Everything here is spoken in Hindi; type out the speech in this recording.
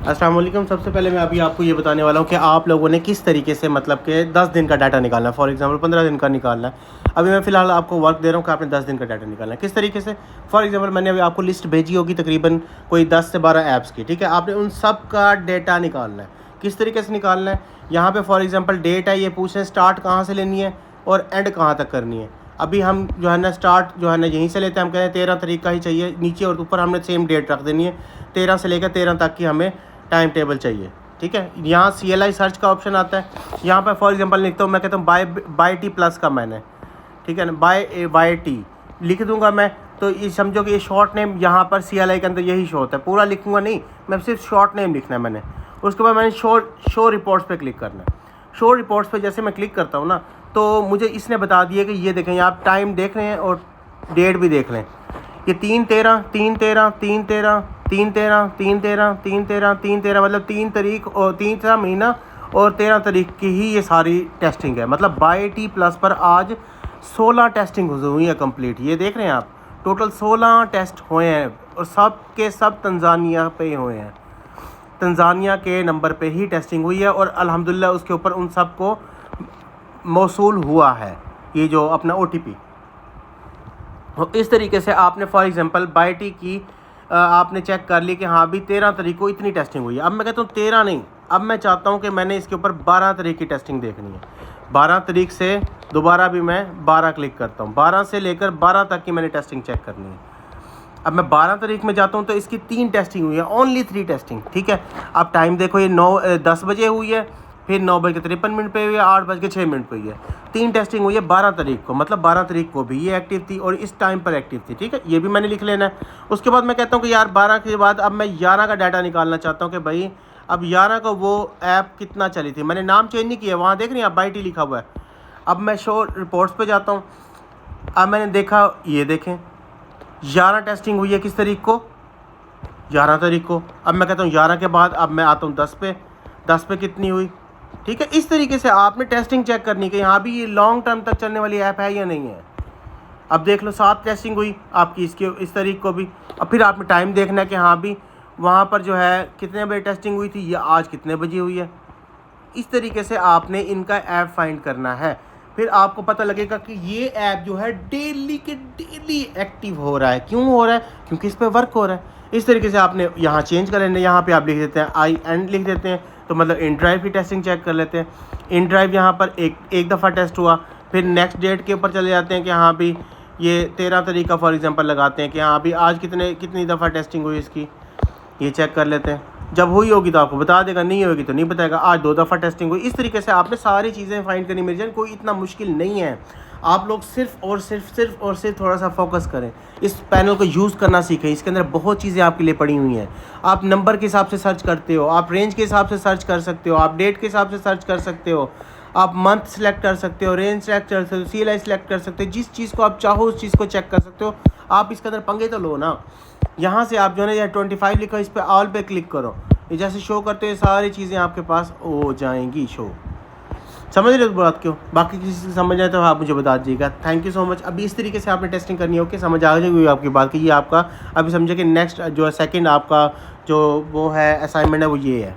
अस्सलाम वालेकुम। सबसे पहले मैं अभी आपको ये बताने वाला हूँ कि आप लोगों ने किस तरीके से मतलब कि 10 दिन का डाटा निकालना है। फॉर एग्जांपल 15 दिन का निकालना है। अभी मैं फ़िलहाल आपको वर्क दे रहा हूँ कि आपने 10 दिन का डाटा निकालना है। किस तरीके से? फॉर एग्जांपल मैंने अभी आपको लिस्ट भेजी होगी तकरीबन कोई 10 से 12 ऐप्स की, ठीक है। आपने उन सब का डेटा निकालना है। किस तरीके से निकालना है? यहाँ पर फॉर एग्ज़ाम्पल डेट है, ये पूछ रहे हैं स्टार्ट कहाँ से लेनी है और एंड कहाँ तक करनी है। अभी हम जो है ना स्टार्ट जो है ना यहीं से लेते हैं। हम कह रहे हैं 13 तारीख का ही चाहिए, नीचे और ऊपर हमने सेम डेट रख देनी है। 13 से लेकर 13 तक की हमें टाइम टेबल चाहिए, ठीक है। यहाँ CLI सर्च का ऑप्शन आता है। यहाँ पर फॉर एग्जांपल लिखता हूँ, मैं कहता हूँ बाय टी प्लस का मैंने, ठीक है ना, बाय टी लिख दूंगा मैं। तो ये समझो कि ये शॉर्ट नेम यहाँ पर CLI के अंदर यही शो होता है। पूरा लिखूंगा नहीं, मैं सिर्फ शॉर्ट नेम लिखना है मैंने। उसके बाद मैंने शो रिपोर्ट्स पे क्लिक करना है। शो रिपोर्ट्स पे जैसे मैं क्लिक करता हूँ ना, तो मुझे इसने बता दिया कि ये देखें, आप टाइम देख रहे हैं और डेट भी देख लें। ये 3/13 3/13 3/13 3/13 3/13 3/13 3/13 मतलब 3 तारीख और 3 महीना और 13 तारीख की ही ये सारी टेस्टिंग है। मतलब बाय टी प्लस पर आज 16 टेस्टिंग हुई है कंप्लीट। ये देख रहे हैं आप, टोटल 16 टेस्ट हुए हैं और सब के सब तंजानिया पे हुए हैं। तंजानिया के नंबर पे ही टेस्टिंग हुई है और अल्हम्दुलिल्लाह उसके ऊपर उन सब को मौसूल हुआ है ये जो अपना OTP। तो इस तरीके से आपने फॉर एग्जांपल बाय टी की आपने चेक कर ली कि हाँ भी 13 तारीख को इतनी टेस्टिंग हुई है। अब मैं कहता हूँ 13 नहीं, अब मैं चाहता हूँ कि मैंने इसके ऊपर 12 तारीख की टेस्टिंग देखनी है। 12 तारीख से दोबारा भी मैं 12 क्लिक करता हूँ। 12 से लेकर 12 तक की मैंने टेस्टिंग चेक करनी है। अब मैं 12 तारीख में जाता हूँ तो इसकी 3 टेस्टिंग हुई है, ओनली 3 टेस्टिंग, ठीक है। अब टाइम देखो, ये 10 बजे हुई है, फिर 9:53 पे हुई है, 8:06 पे हुई है। 3 टेस्टिंग हुई है 12 तारीख को, मतलब 12 तारीख को भी ये एक्टिव थी और इस टाइम पर एक्टिव थी, ठीक है। ये भी मैंने लिख लेना है। उसके बाद मैं कहता हूँ कि यार 12 के बाद अब मैं 11 का डाटा निकालना चाहता हूँ कि भाई अब 11 को वो ऐप कितना चली थी। मैंने नाम चेंज नहीं किया, वहाँ देख रही हैं आप बाय टी लिखा हुआ है। अब मैं शो रिपोर्ट्स पर जाता हूँ। अब मैंने देखा, ये देखें 11 टेस्टिंग हुई है किस तारीख को, 11 तारीख को। अब मैं कहता हूँ 11 के बाद अब मैं आता हूँ 10 पे, 10 पे कितनी हुई, ठीक है। इस तरीके से आपने टेस्टिंग चेक करनी कि यहाँ भी ये लॉन्ग टर्म तक चलने वाली ऐप है या नहीं है। अब देख लो 7 टेस्टिंग हुई आपकी इसके इस तारीख को भी। अब फिर आपने टाइम देखना है कि हाँ भी वहाँ पर जो है कितने बजे टेस्टिंग हुई थी, ये आज कितने बजे हुई है। इस तरीके से आपने इनका ऐप फाइंड करना है। फिर आपको पता लगेगा कि ये ऐप जो है डेली के डेली एक्टिव हो रहा है। क्यों हो रहा है? क्योंकि इस पर वर्क हो रहा है। इस तरीके से आपने यहाँ चेंज कर लेना, यहाँ पे आप लिख देते हैं आई एंड लिख देते हैं, तो मतलब इन ड्राइव की टेस्टिंग चेक कर लेते हैं। इन ड्राइव यहाँ पर एक दफ़ा टेस्ट हुआ, फिर नेक्स्ट डेट के ऊपर चले जाते हैं कि हाँ भी ये 13 तारीख का फॉर एग्जांपल लगाते हैं कि हाँ भी आज कितनी दफ़ा टेस्टिंग हुई इसकी, ये चेक कर लेते हैं। जब हुई होगी तो आपको बता देगा, नहीं होगी तो नहीं बताएगा। आज 2 दफ़ा टेस्टिंग हुई। इस तरीके से आपने सारी चीज़ें फाइंड करनी। मेरी जान कोई इतना मुश्किल नहीं है। आप लोग सिर्फ और सिर्फ थोड़ा सा फोकस करें, इस पैनल को यूज़ करना सीखें। इसके अंदर बहुत चीज़ें आपके लिए पड़ी हुई हैं। आप नंबर के हिसाब से सर्च करते हो, आप रेंज के हिसाब से सर्च कर सकते हो, आप डेट के हिसाब से सर्च कर सकते हो, आप मंथ सेलेक्ट कर सकते हो, रेंज सेलेक्ट कर सकते हो, CLI सेलेक्ट कर सकते हो। जिस चीज़ को आप चाहो उस चीज़ को चेक कर सकते हो। आप इसके अंदर पंगे तो लो ना। यहाँ से आप जो है ना 25 लिखा, इस पर ऑल पे क्लिक करो, ये जैसे शो करते हैं सारी चीज़ें आपके पास हो जाएंगी शो। समझ रहे हो बात क्यों? बाकी किसी से समझ आए तो आप मुझे बता दीजिएगा। Thank you so much. अभी इस तरीके से आपने टेस्टिंग करनी है, ओके। समझ आ जाएगी आपकी बात कि ये आपका अभी समझे कि नेक्स्ट जो है सेकंड आपका जो वो है असाइनमेंट है वो ये है।